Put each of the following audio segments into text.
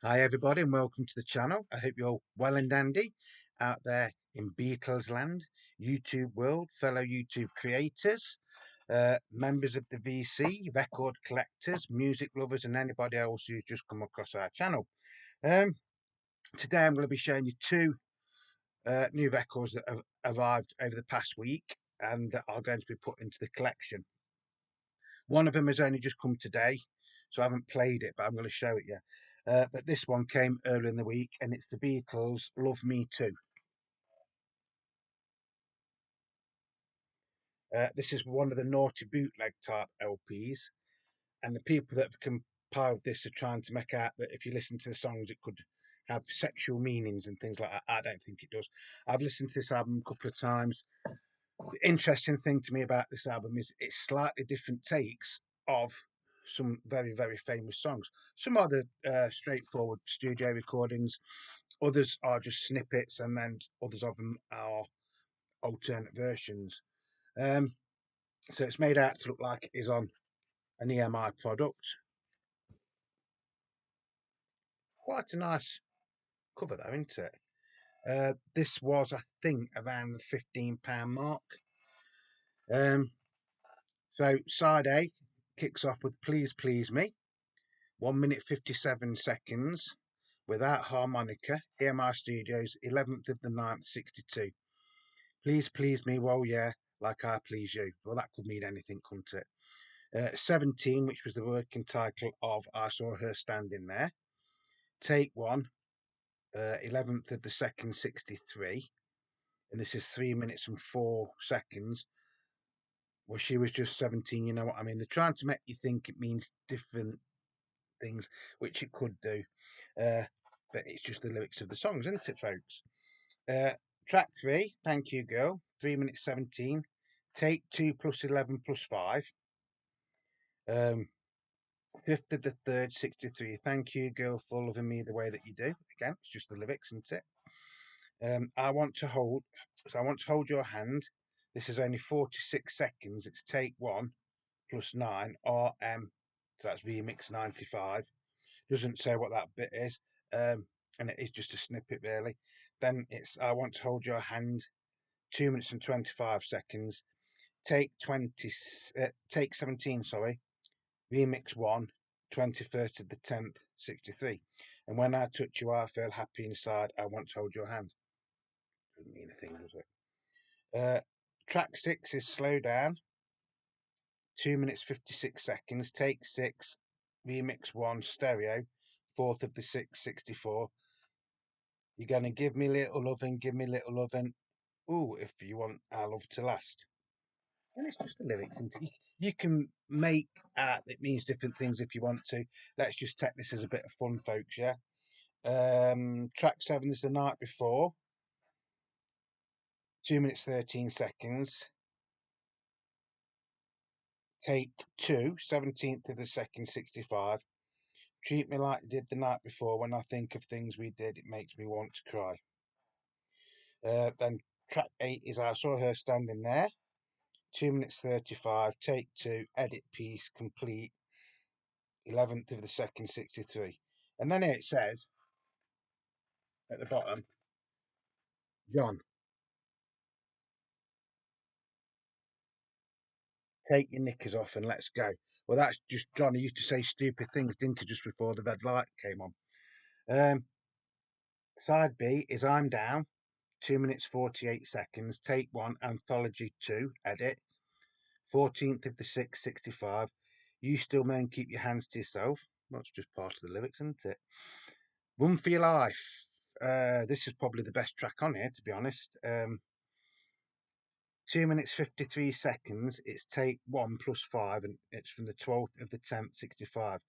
Hi everybody and welcome to the channel. I hope you're well and dandy out there in Beatles land, YouTube world, fellow YouTube creators, members of the VC, record collectors, music lovers and anybody else who's just come across our channel. Today I'm going to be showing you two new records that have arrived over the past week and that are going to be put into the collection. One of them has only just come today, so I haven't played it, but I'm going to show it you. But this one came earlier in the week, and it's the Beatles' Love Me Too. This is one of the naughty bootleg type LPs, and the people that have compiled this are trying to make out that if you listen to the songs, it could have sexual meanings and things like that. I don't think it does. I've listened to this album a couple of times. The interesting thing to me about this album is it's slightly different takes of some very, very famous songs. Some are the straightforward studio recordings, others are just snippets, and then others of them are alternate versions. Um, so it's made out to look like it is on an EMI product. Quite a nice cover, though, isn't it? This was, I think, around the £15 mark. So side A kicks off with Please Please Me, 1 minute 57 seconds, without harmonica, EMI Studios, 11th of the 9th, 62. Please please me, well, yeah, like I please you. Well, that could mean anything, couldn't it? 17, which was the working title of I Saw Her Standing There. Take one, 11th of the 2nd, 63. And this is 3 minutes and 4 seconds. Well, she was just 17, you know what I mean? They're trying to make you think it means different things, which it could do. But it's just the lyrics of the songs, isn't it, folks? Track 3, Thank You Girl, 3 minutes 17. Take 2 plus 11 plus 5. 5th of the 3rd, 63. Thank you, girl, for loving me the way that you do. Again, it's just the lyrics, isn't it? I want to hold, so I want to hold your hand. This is only 46 seconds. It's take 1 plus 9, RM. So that's remix 95. Doesn't say what that bit is. And it is just a snippet, really. Then it's I want to hold your hand. 2 minutes and 25 seconds. Take 17, sorry. Remix 1, 21st of the 10th, 63. And when I touch you, I feel happy inside. I want to hold your hand. Doesn't mean a thing, does it? Track 6 is Slow Down. 2 minutes 56 seconds. Take 6. Remix 1, stereo. 4th of the 6th, 64. You're going to give me little loving, give me little loving. Ooh, if you want our love to last. And it's just the lyrics. And you can make art that means different things if you want to. Let's just take this as a bit of fun, folks, yeah? Track 7 is The Night Before. 2 minutes 13 seconds. Take 2, 17th of the 2nd, 65. Treat me like you did the night before. When I think of things we did, it makes me want to cry. Then track 8 is I Saw Her Standing There. 2 minutes 35. Take 2, edit piece, complete. 11th of the 2nd, 63. And then here it says at the bottom, John, take your knickers off and let's go. Well, that's just John. He used to say stupid things, didn't he, just before the red light came on. Side B is I'm Down, 2 minutes 48 seconds. Take 1, Anthology 2, edit. 14th of the 6th, 65. You still moan, keep your hands to yourself. Well, that's just part of the lyrics, isn't it? Run for Your Life. This is probably the best track on here, to be honest. 2 minutes 53 seconds. It's take 1 plus 5, and it's from the 12th of the 10th, 65.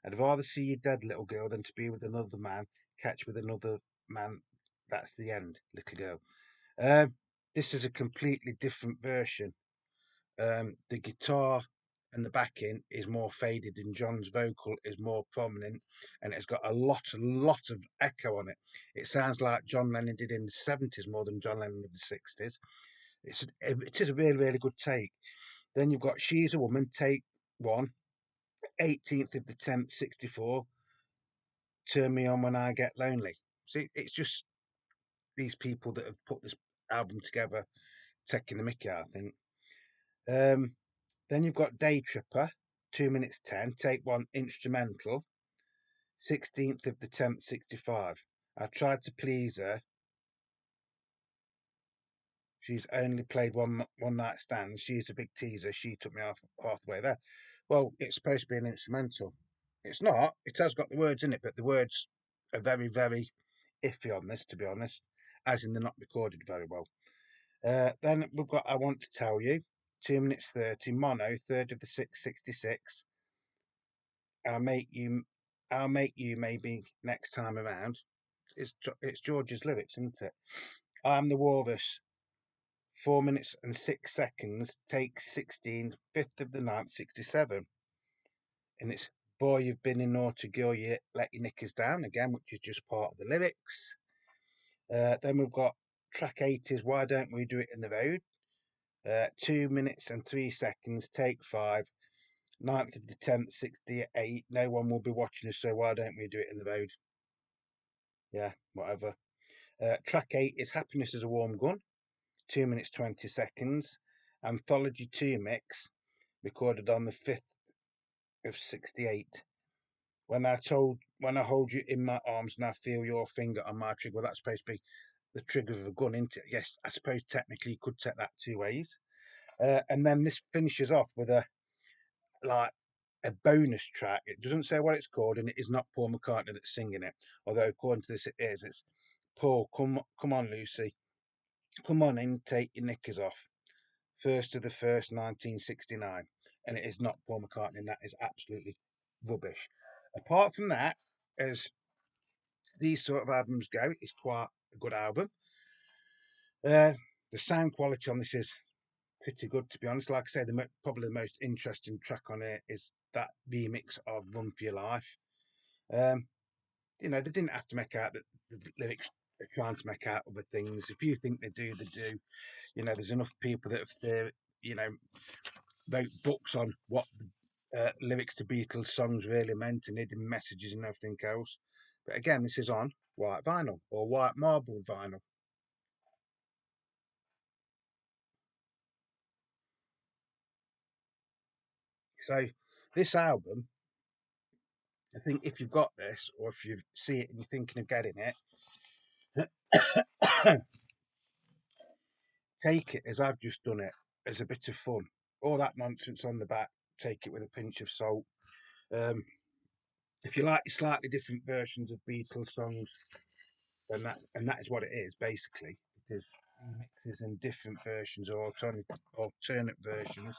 I'd rather see you dead, little girl, than to be with another man, catch with another man. That's the end, little girl. This is a completely different version. The guitar and the backing is more faded, and John's vocal is more prominent, and it's got a lot of echo on it. It sounds like John Lennon did in the 70s more than John Lennon of the 60s. It is a really, really good take. Then you've got She's a Woman, take 1, 18th of the 10th, 64. Turn Me On When I Get Lonely. See, it's just these people that have put this album together taking the mickey out, I think. Um, then you've got Day Tripper, 2 minutes 10, take one instrumental, 16th of the 10th, 65. I tried to please her. She's only played one night stands. She's a big teaser. She took me halfway there. Well, it's supposed to be an instrumental. It's not. It has got the words in it, but the words are very, very iffy on this, to be honest, as in they're not recorded very well. Then we've got I Want to Tell You, 2 minutes 30, mono, 3rd of the 6th, 66. I'll make you, I'll make you maybe next time around. It's George's lyrics, isn't it? I'm the Walrus, 4 minutes and 6 seconds, take 16, 5th of the 9th, 67. And it's Boy, You've Been in Naughty Girl, You Let Your Knickers Down, again, which is just part of the lyrics. Then we've got track 8 is Why Don't We Do It in the Road, 2 minutes and 3 seconds, take 5, 9th of the 10th, 68. No one will be watching us, so why don't we do it in the road? Yeah, whatever. Track 8 is Happiness is a Warm Gun, 2 minutes 20 seconds. Anthology 2 mix, recorded on the 5th of 68. When I hold you in my arms and I feel your finger on my trigger. Well, that's supposed to be the trigger of a gun, isn't it? Yes, I suppose technically you could take that two ways. And then this finishes off with like a bonus track. It doesn't say what it's called, and it is not Paul McCartney that's singing it. Although according to this, it is. It's Paul. Come on, Lucy. Come on in. Take your knickers off. 1st of the 1st, 1969, and it is not Paul McCartney. And that is absolutely rubbish. Apart from that, as these sort of albums go, it's quite a good album. The sound quality on this is pretty good, to be honest. Like I say, probably the most interesting track on it is that remix of Run for Your Life. Um, they didn't have to make out that the lyrics are trying to make out other things. If you think they do, they do. There's enough people that have, wrote books on what the lyrics to Beatles songs really meant and hidden messages and everything else. But again, this is on white vinyl or white marble vinyl. So this album, I think if you've got this or if you see it and you're thinking of getting it, take it as I've just done it as a bit of fun. All that nonsense on the back, take it with a pinch of salt. Um, if you like slightly different versions of Beatles songs, then that is what it is basically, because remixes and different versions or alternate versions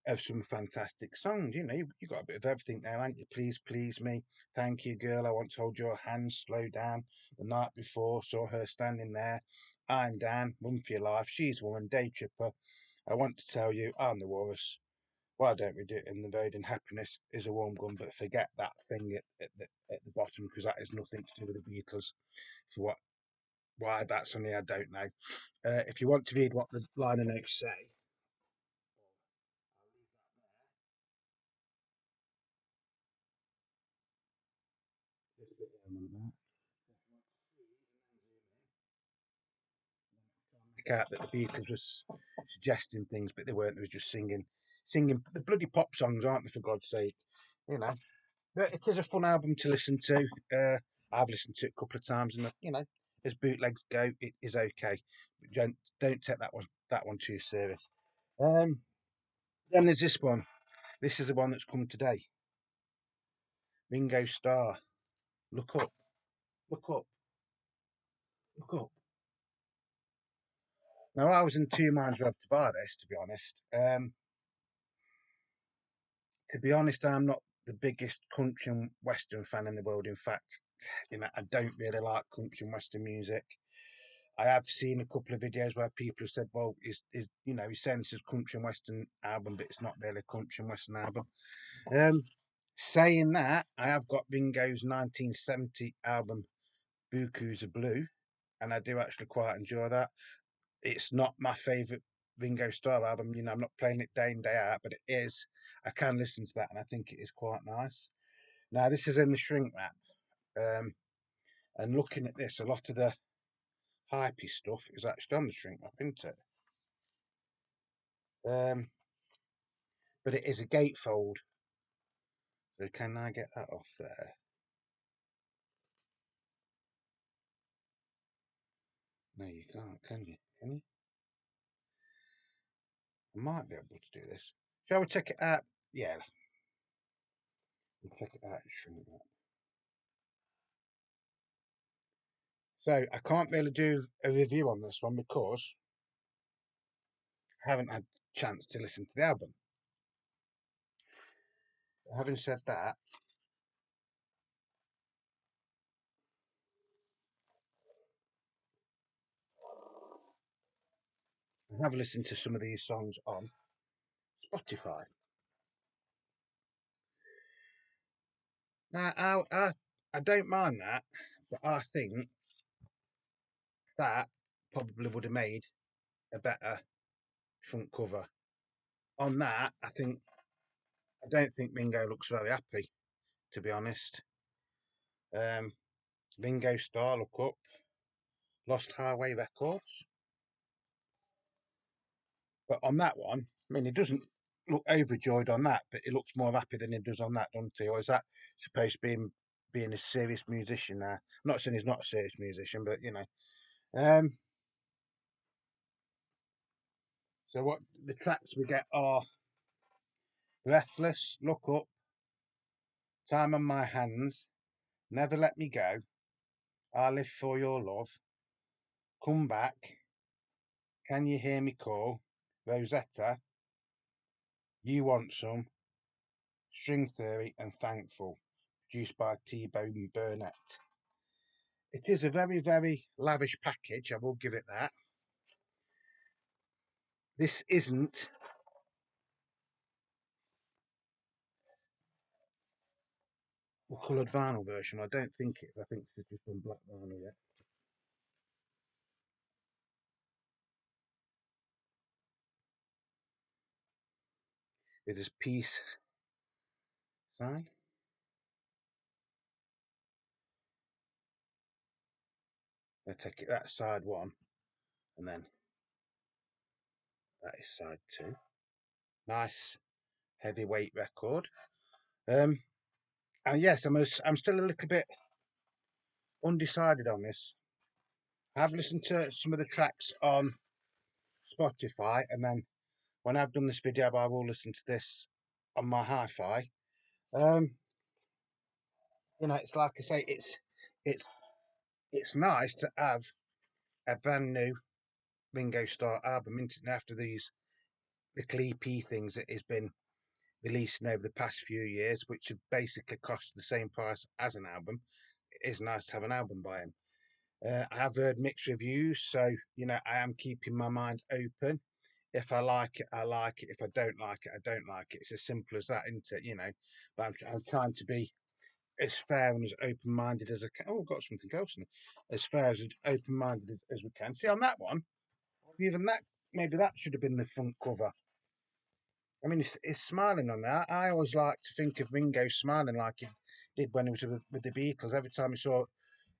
of some fantastic songs. You got a bit of everything there, haven't you? Please, please me. Thank you, girl. I want to hold your hand. Slow down. The night before, saw her standing there. I'm Dan. Run for your life. She's a woman. Day tripper. I want to tell you, I'm the walrus. Why don't we do it in the road? And happiness is a warm gun, but forget that thing at the bottom because that has nothing to do with the Beatles. For why that's on here, I don't know. If you want to read what the liner notes say, just a bit there, out that the Beatles was suggesting things, but they weren't. They were just singing the bloody pop songs, aren't they? For God's sake, you know. But it is a fun album to listen to. I've listened to it a couple of times, and as bootlegs go, it is okay. But don't take that one too serious. Um, then there's this one. This is the one that's come today. Ringo Starr. Look up, look up, look up. Now I was in two minds whether to buy this. To be honest, I'm not the biggest country and western fan in the world. In fact, I don't really like country and western music. I have seen a couple of videos where people have said, "Well, he's saying this is country and western album, but it's not really a country and western album." Um, Saying that, I have got Ringo's 1970 album "Bukus of Blue," and I do actually quite enjoy that. It's not my favourite Ringo Starr album. I'm not playing it day in day out, but it is. I can listen to that, and I think it is quite nice. Now, this is in the shrink wrap. And looking at this, a lot of the hypey stuff is actually on the shrink wrap, isn't it? But it is a gatefold. So can I get that off there? No, you can't, can you? Can you? I might be able to do this. Shall we check it out? Yeah, we'll check it out and shrink wrap. So I can't really do a review on this one because I haven't had a chance to listen to the album. Having said that, I have listened to some of these songs on Spotify. Now, I don't mind that, but I think that probably would have made a better front cover. On that, I don't think Ringo looks very happy, to be honest. Um, Ringo Starr, look up, Lost Highway Records. But on that one, I mean, he doesn't look overjoyed on that, but he looks more happy than he does on that, doesn't he? Or is that supposed to be him being a serious musician now? I'm not saying he's not a serious musician, but you know. Um, so what the tracks we get are Breathless, Look Up, Time on My Hands, Never Let Me Go, I Live for Your Love, Come Back, Can You Hear Me Call, Rosetta, You Want Some, String Theory, and Thankful, produced by T-Bone Burnett. It is a very, very lavish package, I will give it that. This isn't the coloured vinyl version. I don't think it is. I think it's just on black vinyl yet. With this peace sign. I take it that's side one, and then that is side two. Nice heavyweight record. And yes, I'm still a little bit undecided on this. I've listened to some of the tracks on Spotify, and then when I've done this video, I will listen to this on my hi-fi. You know, it's like I say, it's it's nice to have a brand new Ringo Starr album after these little EP things that has been releasing over the past few years, which have basically cost the same price as an album. It is nice to have an album by him. I have heard mixed reviews, so you know I am keeping my mind open. If I like it, I like it. If I don't like it, I don't like it. It's as simple as that, isn't it? You know, but I'm trying to be as fair and as open-minded as I can. Oh, I've got something else in it. As fair as open-minded as we can. See on that one, even that maybe that should have been the front cover. I mean, it's smiling on that. I always like to think of Ringo smiling like he did when he was with the Beatles. Every time we saw,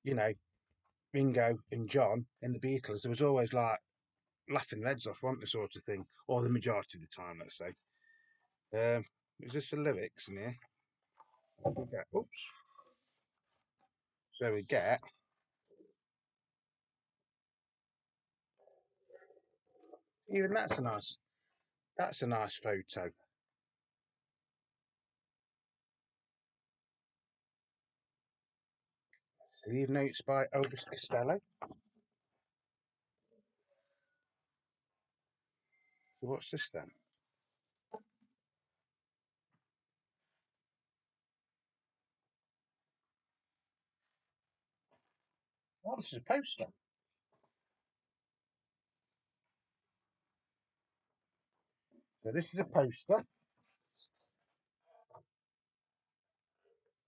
you know, Ringo and John in the Beatles, there was always like laughing their heads off, wasn't there, sort of thing, or the majority of the time, let's say. Is this the lyrics in here? We get, oops. So we get, even that's a nice photo. Leave notes by Elvis Costello. So what's this then? Oh, this is a poster. So this is a poster.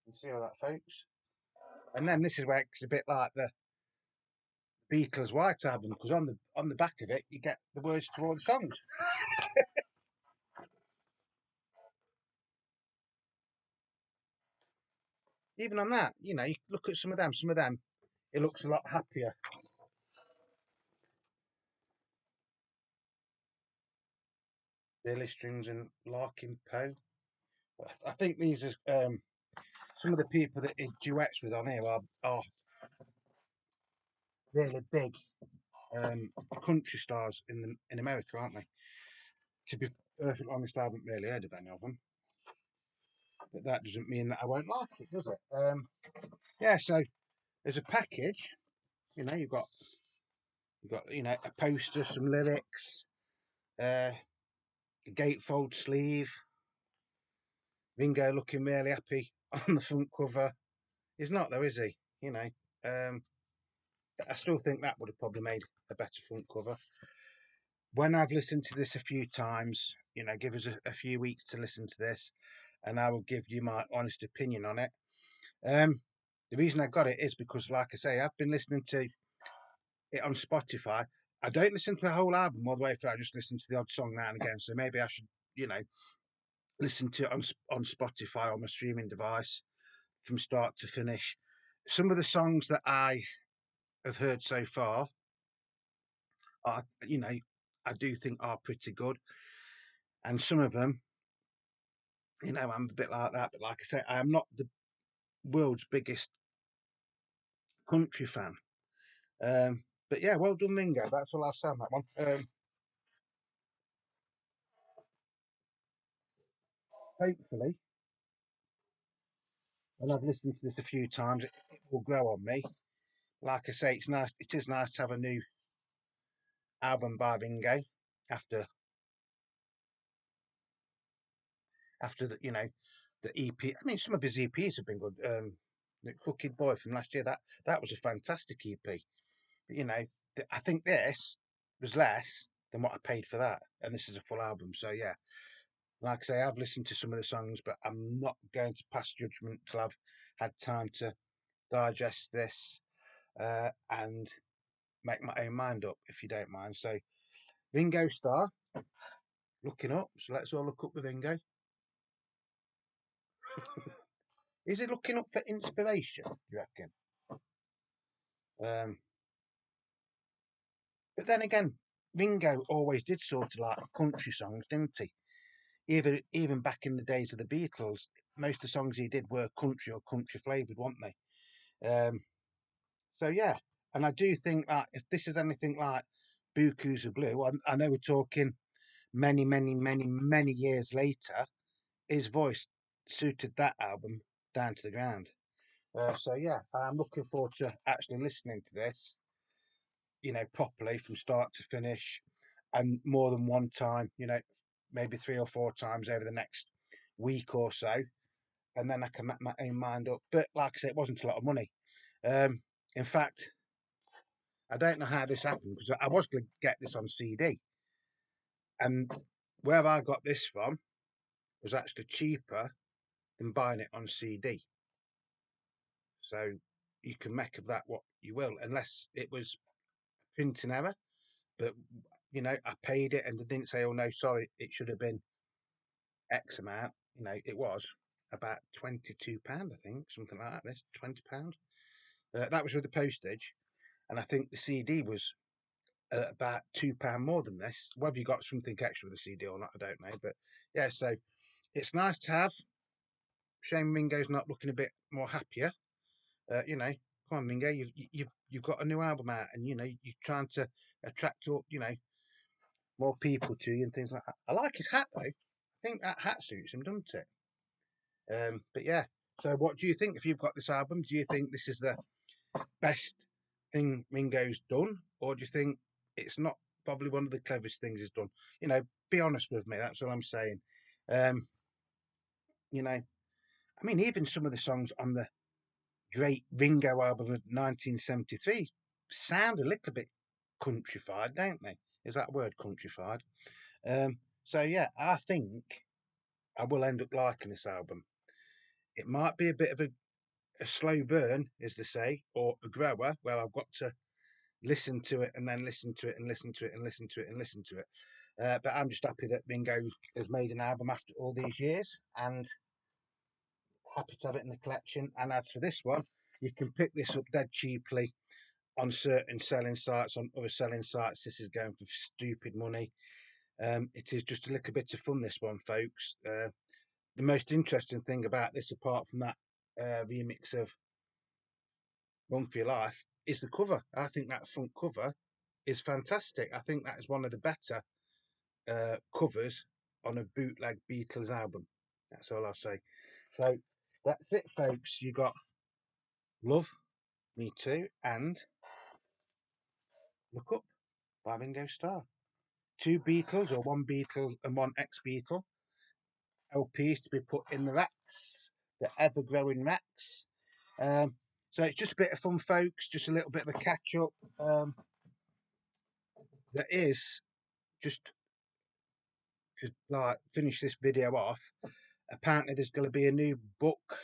You see all that, folks? And then this is where it's a bit like the Beatles White Album, because on the back of it you get the words to all the songs. even on that, you know, you look at some of them. Some of them, it looks a lot happier. Billy Strings and Larkin Poe. I think these are some of the people that he duets with on here are really big country stars in America, aren't they? To be perfectly honest, I haven't really heard of any of them, but that doesn't mean that I won't like it, does it? Yeah, so there's a package. You know, you've got you know a poster, some lyrics, a gatefold sleeve. Ringo looking really happy on the front cover. He's not though, is he? You know, um, I still think that would have probably made a better front cover. When I've listened to this a few times, you know, give us a few weeks to listen to this, and I will give you my honest opinion on it. Um, the reason I got it is because, like I say, I've been listening to it on Spotify. I don't listen to the whole album all the way through. I just listen to the odd song now and again. So maybe I should, you know, listen to it on Spotify on my streaming device from start to finish. Some of the songs that I have heard so far are, you know, I do think are pretty good, and some of them, you know, I'm a bit like that. But like I say, I am not the world's biggest country fan. But yeah, well done, Ringo. That's all I'll say on that one. Hopefully, and I've listened to this a few times, it will grow on me. Like I say, it's nice. It is nice to have a new album by Ringo after the the EP. I mean, some of his EPs have been good. The Crooked Boy from last year, that was a fantastic EP. But you know, I think this was less than what I paid for that, and this is a full album. So yeah, like I say, I've listened to some of the songs, but I'm not going to pass judgment till I've had time to digest this and make my own mind up, if you don't mind. So Ringo Starr, looking up. So let's all look up with Ringo. Is he looking up for inspiration? Do you reckon? Um, but then again, Ringo always did sort of like country songs, didn't he? Even back in the days of the Beatles, most of the songs he did were country or country flavoured, weren't they? So yeah, and I do think that if this is anything like Bukus of Blue, I know we're talking many, many, many, many years later, his voice suited that album down to the ground. So yeah, I'm looking forward to actually listening to this, you know, properly from start to finish, and more than one time, you know, maybe 3 or 4 times over the next week or so, and then I can make my own mind up. But like I said, it wasn't a lot of money. Um, in fact, I don't know how this happened because I was going to get this on CD, and where I got this from was actually cheaper than buying it on CD. So you can make of that what you will, unless it was printing error. But you know, I paid it and they didn't say, "Oh no, sorry, it should have been X amount." You know, it was about £22, I think, something like that. This £20. That was with the postage, and I think the CD was about £2 more than this. Whether you got something extra with the CD or not, I don't know. But yeah, so it's nice to have. Shame Ringo's not looking a bit more happier. You know, come on, Ringo, you've got a new album out, and you know you're trying to attract you know more people to you and things like that. I like his hat though. I think that hat suits him, doesn't it? But yeah. So, what do you think? If you've got this album, do you think this is the best thing Ringo's done, or do you think it's not probably one of the cleverest things he's done? You know, be honest with me. That's what I'm saying. Um, you know, I mean, even some of the songs on the great Ringo album of 1973 sound a little bit countrified, don't they? Is that word countrified? So yeah, I think I will end up liking this album. It might be a bit of a slow burn, as they say, or a grower, where I've got to listen to it and then listen to it and listen to it and listen to it and listen to it. But I'm just happy that Ringo has made an album after all these years, and Happy to have it in the collection. And as for this one, you can pick this up dead cheaply on certain selling sites. On other selling sites, this is going for stupid money. It is just a little bit of fun, this one, folks. The most interesting thing about this, apart from that remix of Run for Your Life, is the cover. I think that front cover is fantastic. I think that is one of the better covers on a bootleg Beatles album. That's all I'll say. So that's it, folks. You got Love, Me Too, and Look Up by Ringo Starr. Two Beatles, or one Beatle and one ex-Beatle, LPs to be put in the racks, the ever-growing racks. So it's just a bit of fun, folks. Just a little bit of a catch-up. There is just to like finish this video off. Apparently, there's going to be a new book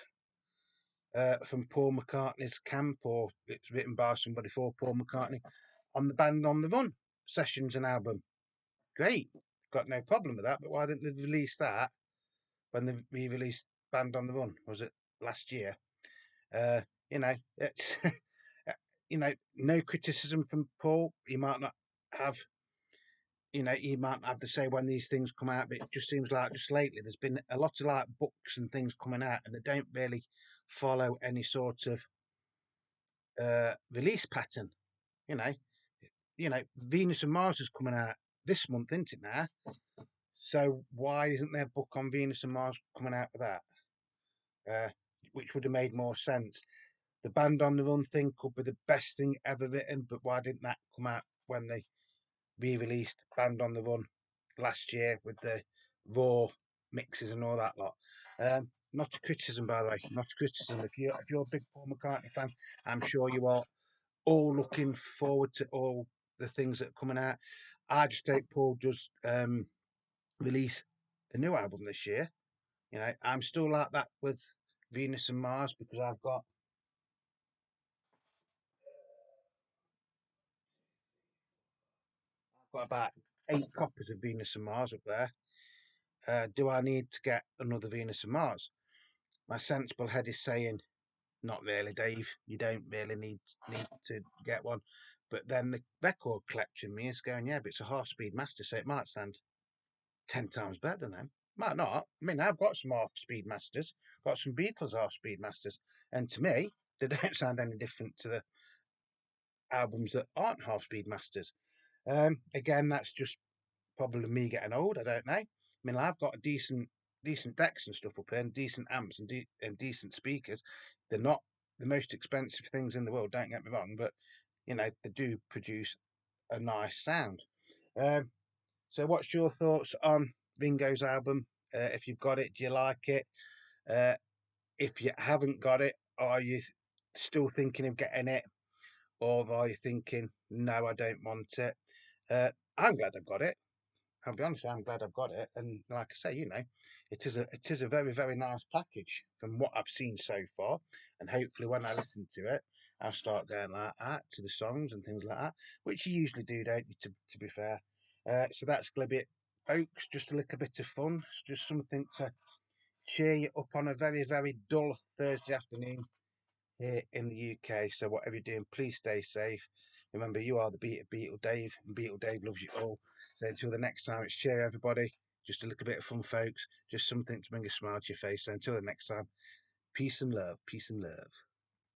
from Paul McCartney's camp, or it's written by somebody for Paul McCartney, on the Band on the Run sessions and album. Great, got no problem with that. But why didn't they release that when they re-released Band on the Run? Was it last year? Uh, it's no criticism from Paul. He might not have, he might have to say when these things come out, but it just seems like just lately there's been a lot of like books and things coming out, and they don't really follow any sort of release pattern. You know, Venus and Mars is coming out this month, isn't it now? So why isn't there a book on Venus and Mars coming out for that? Which would have made more sense. The Band on the Run thing could be the best thing ever written, but why didn't that come out when they re-released Band on the Run last year with the raw mixes and all that lot? Not a criticism, by the way, not a criticism. If you're a big Paul McCartney fan, I'm sure you are all looking forward to all the things that are coming out. I just hope Paul does release a new album this year. I'm still like that with Venus and Mars, because I've got about 8 copies of Venus and Mars up there. Do I need to get another Venus and Mars? My sensible head is saying, not really, Dave. You don't really need to get one. But then the record collection me is going, yeah, but it's a half-speed master, so it might stand 10 times better than them. Might not. I mean, I've got some half-speed masters, got some Beatles half-speed masters, and to me, they don't sound any different to the albums that aren't half-speed masters. Again, that's just probably me getting old. I don't know. I mean, I've got a decent decks and stuff up here, and decent amps and decent speakers. They're not the most expensive things in the world. Don't get me wrong, but they do produce a nice sound. Um, so, what's your thoughts on Ringo's album? If you've got it, do you like it? Uh, if you haven't got it, are you still thinking of getting it, or are you thinking, no, I don't want it? I'm glad I've got it. I'll be honest, I'm glad I've got it. And like I say, it is a very, very nice package from what I've seen so far. And hopefully when I listen to it, I'll start going like that to the songs and things like that, which you usually do, don't you, to be fair. So that's going to be it, folks. Just a little bit of fun. It's just something to cheer you up on a very, very dull Thursday afternoon here in the UK. So whatever you're doing, please stay safe. Remember, you are the Beetle Dave, and Beetle Dave loves you all. So until the next time, it's cheer everybody. Just a little bit of fun, folks. Just something to bring a smile to your face. So until the next time, peace and love. Peace and love.